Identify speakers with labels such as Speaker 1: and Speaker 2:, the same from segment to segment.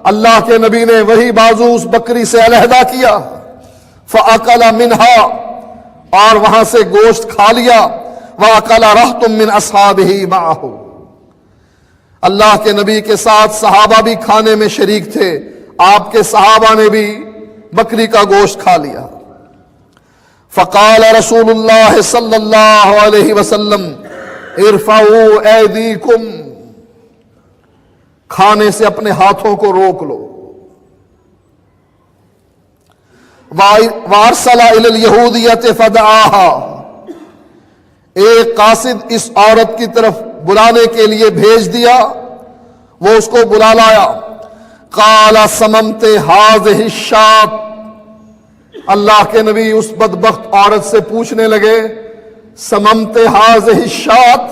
Speaker 1: اللہ کے نبی نے وہی بازو اس بکری سے علیحدہ کیا، فَأَكَلَ مِنْهَا، اور وہاں سے گوشت کھا لیا، وَأَكَلَ رَهْطٌ مِّنْ أَصْحَابِهِ مَعَهُ، اللہ کے نبی کے ساتھ صحابہ بھی کھانے میں شریک تھے، آپ کے صحابہ نے بھی بکری کا گوشت کھا لیا۔ فقال رسول اللہ صلی اللہ علیہ وسلم ارفعوا ایدیکم، کھانے سے اپنے ہاتھوں کو روک لو۔ وارسل الی الیہودیۃ فدعاها، ایک قاصد اس عورت کی طرف بلانے کے لیے بھیج دیا، وہ اس کو بلا لایا۔ قال سممت هذه الشاة، اللہ کے نبی اس بدبخت عورت سے پوچھنے لگے، سممت هذه الشاة،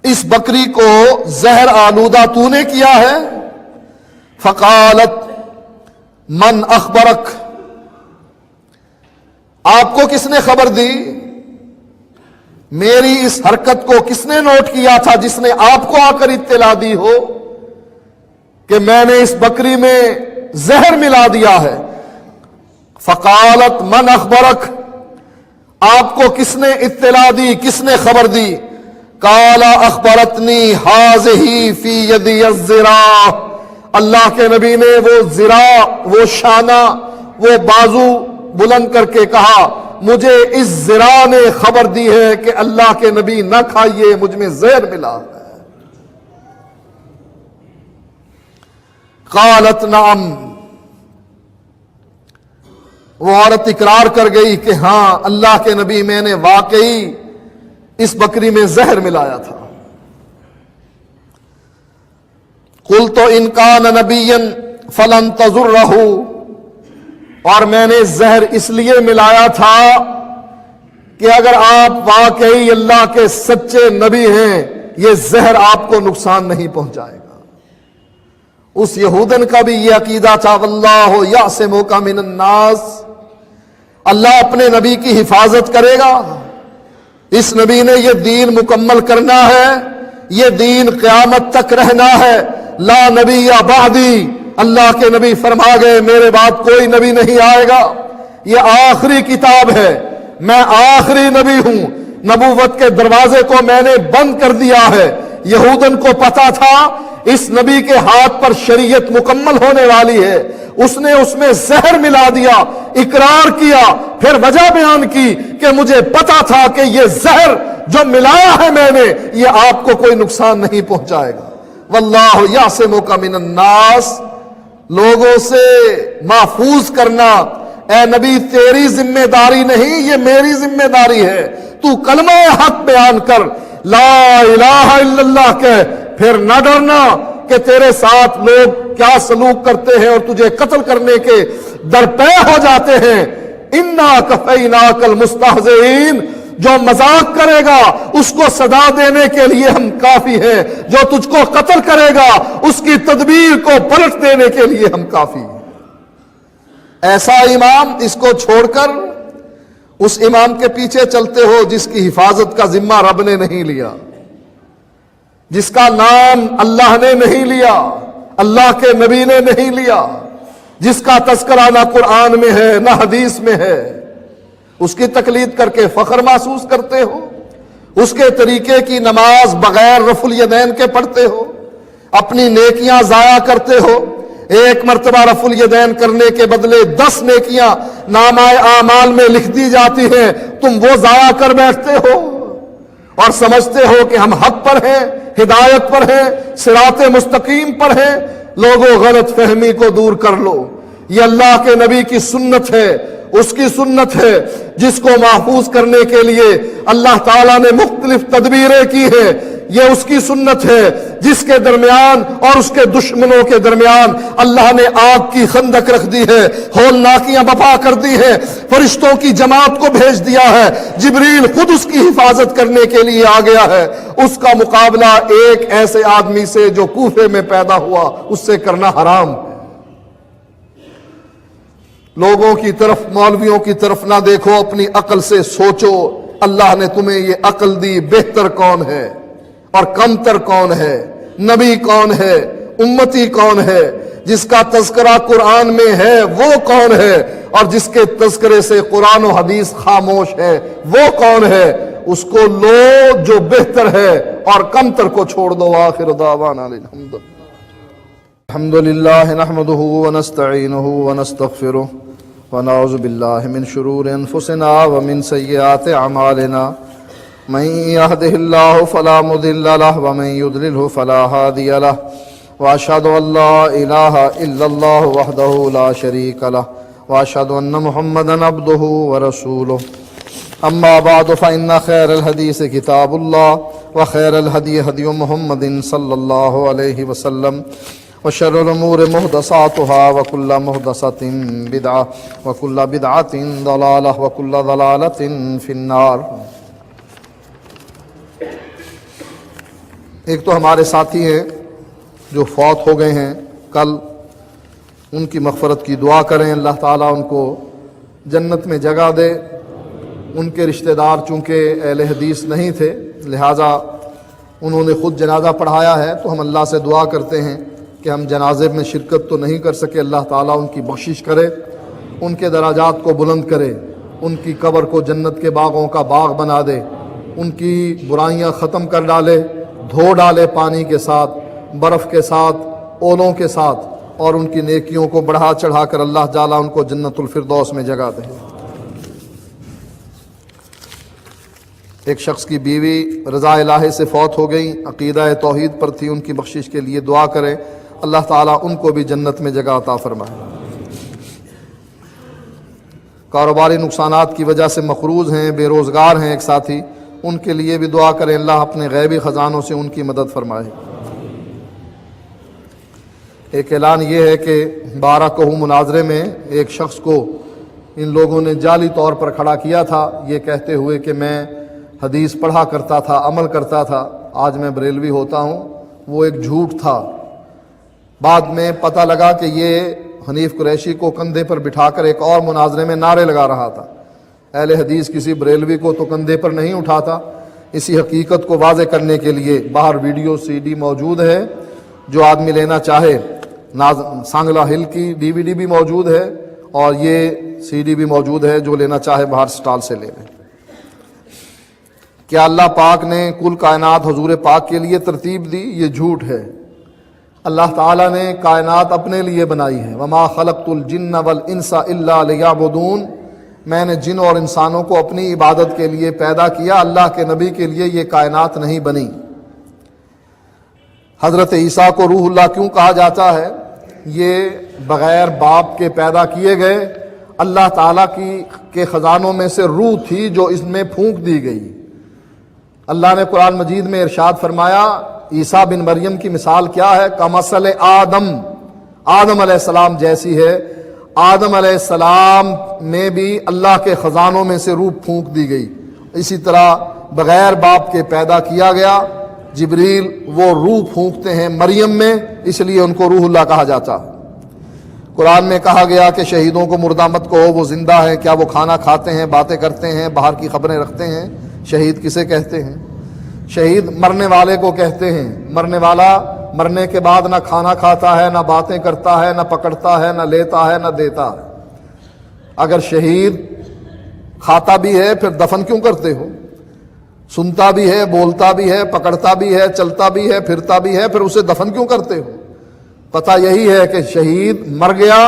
Speaker 1: اس بکری کو زہر آلودہ تو نے کیا ہے؟ فقالت من اخبرک، آپ کو کس نے خبر دی؟ میری اس حرکت کو کس نے نوٹ کیا تھا جس نے آپ کو آ کر اطلاع دی ہو کہ میں نے اس بکری میں زہر ملا دیا ہے؟ فقالت من اخبرک، آپ کو کس نے اطلاع دی، کس نے خبر دی؟ قال اخبرتنی هذه فی یدی الذراع، اللہ کے نبی نے وہ ذراع، وہ شانہ، وہ بازو بلند کر کے کہا، مجھے اس ذراع نے خبر دی ہے کہ اللہ کے نبی نہ کھائیے، مجھ میں زہر ملا ہے۔ قالت نعم، وہ عورت اقرار کر گئی کہ ہاں اللہ کے نبی میں نے واقعی اس بکری میں زہر ملایا تھا۔ قلت ان کان نبیا فلن تضرہ، اور میں نے زہر اس لیے ملایا تھا کہ اگر آپ واقعی اللہ کے سچے نبی ہیں یہ زہر آپ کو نقصان نہیں پہنچائے گا۔ اس یہودن کا بھی یہ عقیدہ تھا، واللہ یعصمک من الناس، اللہ اپنے نبی کی حفاظت کرے گا، اس نبی نے یہ دین مکمل کرنا ہے، یہ دین قیامت تک رہنا ہے، لا نبی یا بعدی، اللہ کے نبی فرما گئے میرے بعد کوئی نبی نہیں آئے گا، یہ آخری کتاب ہے، میں آخری نبی ہوں، نبوت کے دروازے کو میں نے بند کر دیا ہے۔ یہودن کو پتا تھا اس نبی کے ہاتھ پر شریعت مکمل ہونے والی ہے، اس نے اس میں زہر ملا دیا، اقرار کیا، پھر وجہ بیان کی کہ مجھے پتا تھا کہ یہ زہر جو ملایا ہے میں نے یہ آپ کو کوئی نقصان نہیں پہنچائے گا۔ واللہ یعصمک من الناس، لوگوں سے محفوظ کرنا اے نبی تیری ذمہ داری نہیں، یہ میری ذمہ داری ہے، تو کلمہ حق بیان کر، لا الہ الا اللہ کہہ، پھر نہ ڈرنا کہ تیرے ساتھ لوگ کیا سلوک کرتے ہیں اور تجھے قتل کرنے کے درپے ہو جاتے ہیں۔ انا کفیناک المستہزئین، جو مذاق کرے گا اس کو سزا دینے کے لیے ہم کافی ہیں، جو تجھ کو قتل کرے گا اس کی تدبیر کو پلٹ دینے کے لیے ہم کافی ہیں۔ ایسا امام، اس کو چھوڑ کر اس امام کے پیچھے چلتے ہو جس کی حفاظت کا ذمہ رب نے نہیں لیا، جس کا نام اللہ نے نہیں لیا، اللہ کے نبی نے نہیں لیا، جس کا تذکرہ نہ قرآن میں ہے نہ حدیث میں ہے، اس کی تقلید کر کے فخر محسوس کرتے ہو، اس کے طریقے کی نماز بغیر رفع الیدین کے پڑھتے ہو، اپنی نیکیاں ضائع کرتے ہو، ایک مرتبہ رفع الیدین کرنے کے بدلے 10 نیکیاں نامہ اعمال میں لکھ دی جاتی ہیں، تم وہ ضائع کر بیٹھتے ہو اور سمجھتے ہو کہ ہم حق پر ہیں، ہدایت پر ہیں، صراط مستقیم پر ہیں۔ لوگوں غلط فہمی کو دور کر لو، یہ اللہ کے نبی کی سنت ہے، اس کی سنت ہے جس کو محفوظ کرنے کے لیے اللہ تعالیٰ نے مختلف تدبیریں کی ہیں، یہ اس کی سنت ہے جس کے درمیان اور اس کے دشمنوں کے درمیان اللہ نے آگ کی خندق رکھ دی ہے، ہولناکیاں بپا کر دی ہے، فرشتوں کی جماعت کو بھیج دیا ہے، جبریل خود اس کی حفاظت کرنے کے لیے آ گیا ہے۔ اس کا مقابلہ ایک ایسے آدمی سے جو کوفے میں پیدا ہوا اس سے کرنا حرام ہے۔ لوگوں کی طرف، مولویوں کی طرف نہ دیکھو، اپنی عقل سے سوچو، اللہ نے تمہیں یہ عقل دی، بہتر کون ہے اور کمتر کون ہے، نبی کون ہے، امتی کون ہے؟ جس کا تذکرہ قرآن میں ہے وہ کون ہے؟ اور جس کے تذکرے سے قرآن و حدیث خاموش ہے وہ کون ہے؟ اس کو لو جو بہتر ہے اور کم تر کو چھوڑ دو۔ آخر دعوانا الحمد للہ نحمده ونستعینه ونستغفره ونعوذ باللہ من شرور انفسنا ومن سیئات اعمالنا من يهده الله فلا مضل له ومن يضلله فلا هادي له واشهد ان لا اله الا الله وحده لا شريك له واشهد ان محمدا عبده ورسوله اما بعد فان خير الحديث كتاب الله وخير الهدي هدي محمد صلى الله عليه وسلم وشر الامور محدثاتها وكل محدثة بدعة وكل بدعة ضلالة وكل ضلالة في النار۔ ایک تو ہمارے ساتھی ہیں جو فوت ہو گئے ہیں کل، ان کی مغفرت کی دعا کریں، اللہ تعالیٰ ان کو جنت میں جگہ دے۔ ان کے رشتہ دار چونکہ اہل حدیث نہیں تھے لہٰذا انہوں نے خود جنازہ پڑھایا ہے، تو ہم اللہ سے دعا کرتے ہیں کہ ہم جنازے میں شرکت تو نہیں کر سکے، اللہ تعالیٰ ان کی بخشش کرے، ان کے درجات کو بلند کرے، ان کی قبر کو جنت کے باغوں کا باغ بنا دے، ان کی برائیاں ختم کر ڈالے، دھو ڈالے پانی کے ساتھ، برف کے ساتھ، اولوں کے ساتھ، اور ان کی نیکیوں کو بڑھا چڑھا کر اللہ تعالی ان کو جنت الفردوس میں جگہ دے۔ ایک شخص کی بیوی رضا الہی سے فوت ہو گئی، عقیدہ توحید پر تھی، ان کی بخشش کے لیے دعا کریں، اللہ تعالیٰ ان کو بھی جنت میں جگہ عطا فرمائے۔ کاروباری نقصانات کی وجہ سے مقروض ہیں، بے روزگار ہیں ایک ساتھی، ان کے لیے بھی دعا کریں، اللہ اپنے غیبی خزانوں سے ان کی مدد فرمائے۔ ایک اعلان یہ ہے کہ 12 کہو مناظرے میں ایک شخص کو ان لوگوں نے جعلی طور پر کھڑا کیا تھا، یہ کہتے ہوئے کہ میں حدیث پڑھا کرتا تھا، عمل کرتا تھا، آج میں بریلوی ہوتا ہوں۔ وہ ایک جھوٹ تھا۔ بعد میں پتہ لگا کہ یہ حنیف قریشی کو کندھے پر بٹھا کر ایک اور مناظرے میں نعرے لگا رہا تھا۔ اہل حدیث کسی بریلوی کو تو کندھے پر نہیں اٹھاتا۔ اسی حقیقت کو واضح کرنے کے لیے باہر ویڈیو CD موجود ہے، جو آدمی لینا چاہے، سانگلا ہل کی DVD بھی موجود ہے اور یہ CD بھی موجود ہے، جو لینا چاہے باہر سٹال سے لے لیں۔ کیا اللہ پاک نے کل کائنات حضور پاک کے لیے ترتیب دی؟ یہ جھوٹ ہے۔ اللہ تعالیٰ نے کائنات اپنے لیے بنائی ہے، وما خلقت الجن والانس الا لیعبدون، میں نے جن اور انسانوں کو اپنی عبادت کے لیے پیدا کیا، اللہ کے نبی کے لیے یہ کائنات نہیں بنی۔ حضرت عیسیٰ کو روح اللہ کیوں کہا جاتا ہے؟ یہ بغیر باپ کے پیدا کیے گئے، اللہ تعالیٰ کے خزانوں میں سے روح تھی جو اس میں پھونک دی گئی۔ اللہ نے قرآن مجید میں ارشاد فرمایا، عیسیٰ بن مریم کی مثال کیا ہے؟ کمثل آدم، آدم علیہ السلام جیسی ہے۔ آدم علیہ السلام میں بھی اللہ کے خزانوں میں سے روح پھونک دی گئی، اسی طرح بغیر باپ کے پیدا کیا گیا۔ جبریل وہ روح پھونکتے ہیں مریم میں، اس لیے ان کو روح اللہ کہا جاتا ہے۔ قرآن میں کہا گیا کہ شہیدوں کو مردہ مت کہو، وہ زندہ ہیں، کیا وہ کھانا کھاتے ہیں، باتیں کرتے ہیں، باہر کی خبریں رکھتے ہیں؟ شہید کسے کہتے ہیں؟ شہید مرنے والے کو کہتے ہیں۔ مرنے والا مرنے کے بعد نہ کھانا کھاتا ہے، نہ باتیں کرتا ہے، نہ پکڑتا ہے، نہ لیتا ہے، نہ دیتا ہے۔ اگر شہید کھاتا بھی ہے پھر دفن کیوں کرتے ہو؟ سنتا بھی ہے، بولتا بھی ہے، پکڑتا بھی ہے، چلتا بھی ہے، پھرتا بھی ہے، پھر اسے دفن کیوں کرتے ہو؟ پتہ یہی ہے کہ شہید مر گیا،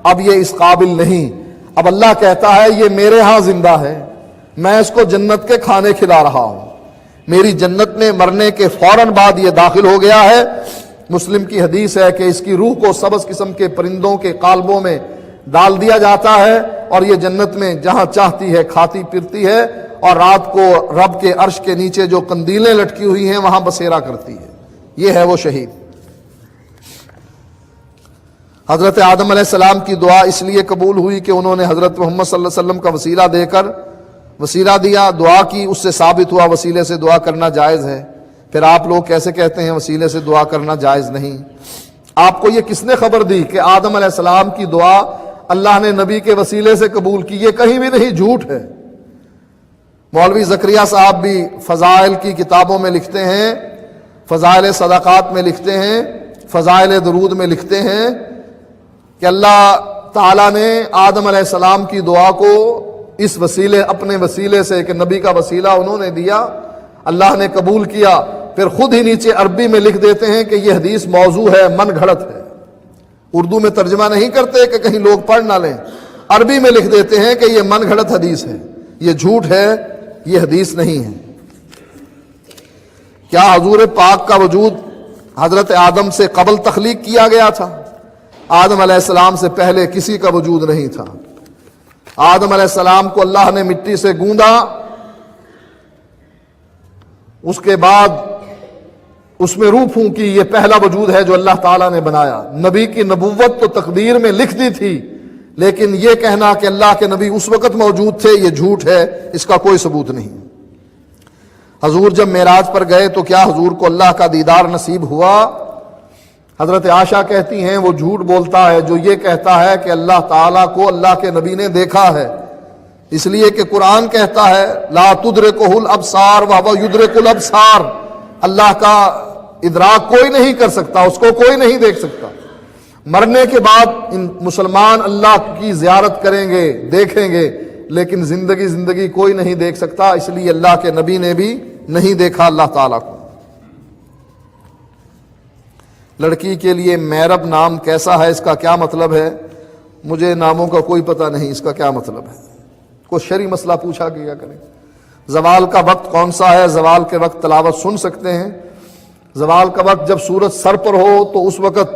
Speaker 1: اب یہ اس قابل نہیں۔ اب اللہ کہتا ہے یہ میرے ہاں زندہ ہے، میں اس کو جنت کے کھانے کھلا رہا ہوں، میری جنت میں مرنے کے فوراً بعد یہ داخل ہو گیا ہے۔ مسلم کی حدیث ہے کہ اس کی روح کو سبز قسم کے پرندوں کے قالبوں میں ڈال دیا جاتا ہے اور یہ جنت میں جہاں چاہتی ہے کھاتی پھرتی ہے، اور رات کو رب کے عرش کے نیچے جو قندیلیں لٹکی ہوئی ہیں وہاں بسیرا کرتی ہے۔ یہ ہے وہ شہید۔ حضرت آدم علیہ السلام کی دعا اس لیے قبول ہوئی کہ انہوں نے حضرت محمد صلی اللہ علیہ وسلم کا وسیلہ دے کر وسیلہ دیا، دعا کی، اس سے ثابت ہوا وسیلے سے دعا کرنا جائز ہے۔ پھر آپ لوگ کیسے کہتے ہیں وسیلے سے دعا کرنا جائز نہیں؟ آپ کو یہ کس نے خبر دی کہ آدم علیہ السلام کی دعا اللہ نے نبی کے وسیلے سے قبول کی؟ یہ کہیں بھی نہیں، جھوٹ ہے۔ مولوی زکریا صاحب بھی فضائل کی کتابوں میں لکھتے ہیں، فضائل صدقات میں لکھتے ہیں، فضائل درود میں لکھتے ہیں کہ اللہ تعالیٰ نے آدم علیہ السلام کی دعا کو اس وسیلے اپنے وسیلے سے کہ نبی کا وسیلہ انہوں نے دیا، اللہ نے قبول کیا، پھر خود ہی نیچے عربی میں لکھ دیتے ہیں کہ یہ حدیث موضوع ہے، من گھڑت ہے۔ اردو میں ترجمہ نہیں کرتے کہ کہیں لوگ پڑھ نہ لیں، عربی میں لکھ دیتے ہیں کہ یہ من گھڑت حدیث ہے، یہ جھوٹ ہے، یہ حدیث نہیں ہے۔ کیا حضور پاک کا وجود حضرت آدم سے قبل تخلیق کیا گیا تھا؟ آدم علیہ السلام سے پہلے کسی کا وجود نہیں تھا۔ آدم علیہ السلام کو اللہ نے مٹی سے گوندا، اس کے بعد اس میں روح پھونکی، یہ پہلا وجود ہے جو اللہ تعالیٰ نے بنایا۔ نبی کی نبوت تو تقدیر میں لکھ دی تھی، لیکن یہ کہنا کہ اللہ کے نبی اس وقت موجود تھے، یہ جھوٹ ہے، اس کا کوئی ثبوت نہیں۔ حضور جب معراج پر گئے تو کیا حضور کو اللہ کا دیدار نصیب ہوا؟ حضرت عائشہ کہتی ہیں وہ جھوٹ بولتا ہے جو یہ کہتا ہے کہ اللہ تعالیٰ کو اللہ کے نبی نے دیکھا ہے، اس لیے کہ قرآن کہتا ہے لا تدرکہ الابصار وہو یدرک الابصار، اللہ کا ادراک کوئی نہیں کر سکتا، اس کو کوئی نہیں دیکھ سکتا۔ مرنے کے بعد ان مسلمان اللہ کی زیارت کریں گے، دیکھیں گے، لیکن زندگی کوئی نہیں دیکھ سکتا، اس لیے اللہ کے نبی نے بھی نہیں دیکھا اللہ تعالیٰ کو۔ لڑکی کے لیے میرب نام کیسا ہے، اس کا کیا مطلب ہے؟ مجھے ناموں کا کوئی پتہ نہیں، اس کا کیا مطلب ہے، کوئی شرعی مسئلہ پوچھا گیا کریں۔ زوال کا وقت کون سا ہے؟ زوال کے وقت تلاوت سن سکتے ہیں۔ زوال کا وقت جب سورج سر پر ہو تو اس وقت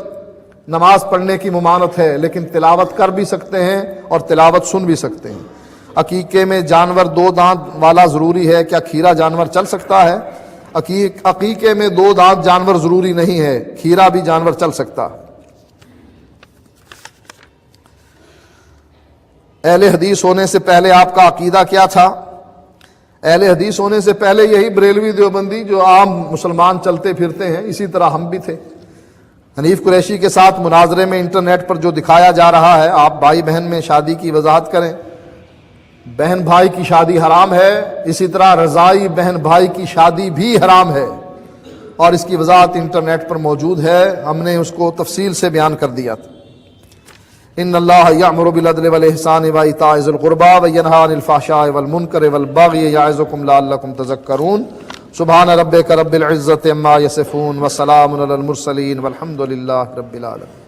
Speaker 1: نماز پڑھنے کی ممانعت ہے، لیکن تلاوت کر بھی سکتے ہیں اور تلاوت سن بھی سکتے ہیں۔ عقیقے میں جانور 2 دانت والا ضروری ہے، کیا کھیرا جانور چل سکتا ہے؟ عقیقے میں 2 دانت جانور ضروری نہیں ہے، کھیرا بھی جانور چل سکتا۔ اہل حدیث ہونے سے پہلے آپ کا عقیدہ کیا تھا؟ اہل حدیث ہونے سے پہلے یہی بریلوی دیوبندی جو عام مسلمان چلتے پھرتے ہیں، اسی طرح ہم بھی تھے۔ حنیف قریشی کے ساتھ مناظرے میں انٹرنیٹ پر جو دکھایا جا رہا ہے، آپ بھائی بہن میں شادی کی وضاحت کریں۔ بہن بھائی کی شادی حرام ہے، اسی طرح رضائی بہن بھائی کی شادی بھی حرام ہے، اور اس کی وضاحت انٹرنیٹ پر موجود ہے، ہم نے اس کو تفصیل سے بیان کر دیا تھا۔ ان اللہ یأمر بالعدل والإحسان وإیتاء ذی القربى وینہی عن الفحشاء والمنکر والبغی یعظکم لعلکم تذکرون۔ سبحان ربک رب العزة عما یصفون وسلام علی المرسلین والحمد للہ رب العالمین۔